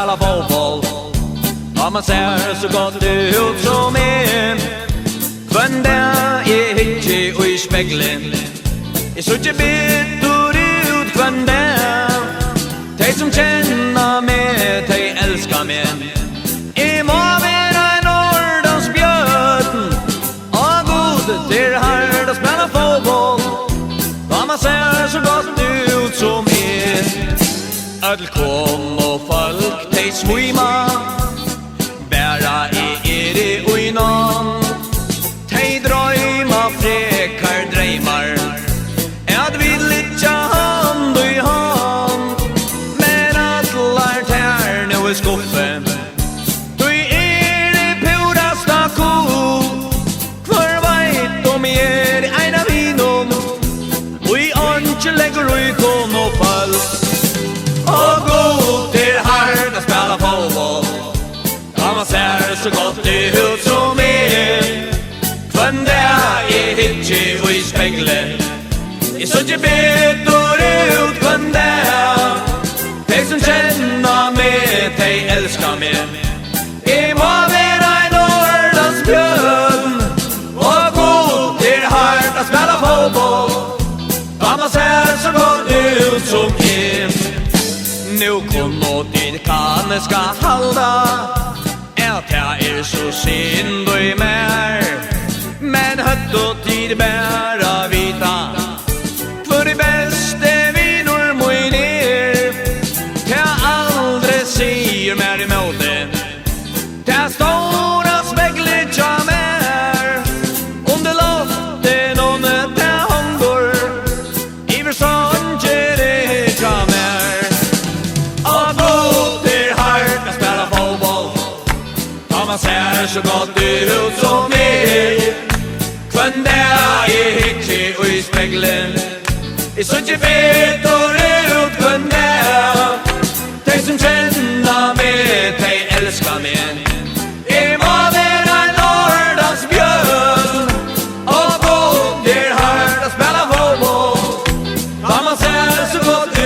spela fotboll. Ja, man ser så gott ut som en. Kvann där är hitje och i speglen. Jag så inte bitter ut kvann där. De som känner mig, de älskar mig. I må vara en ordens björn. Och god till Hart och spela fotboll. Ja, man ser så gott ut som en. Öll kom och folk, de svima. Bära i det och i nån. De drömma frekar drömmar. Att vi litja hand i hand. Men allar tär nu i skuffen. Du är det purasta ko. Kvar veit om er i eina vinom. Och i ånke lägger i kon och fall. Och god till Hart och spela fotboll. Ja, man ser så gott ut som er. Kvann där är hitje och i speglen. Jag så inte bitter ut kvann där. De som känner mig, de älskar mig. I må vara en ordens björn. Och god till Hart och spela fotboll. Ja, man ser så gott ut som er. Nu kunno dit kan ska halda. Att jag är så synd och i mer. Men hött och tid bära vita. För det bästa vinor moj ner. Jag aldrig säger mer emot det. Det stora speglet jag mer. Under loften och det hångor. I försån det jag mer. Och god till Hart och spela fotboll. Ja, man ser så gott ut som er. Kvann där är hitje och i speglen. I så inte bitter ut kvann där. De som känner mig, de älskar mig. I må vara en ordens björn. Och god till Hart och spela fotboll. Ja, man ser så gott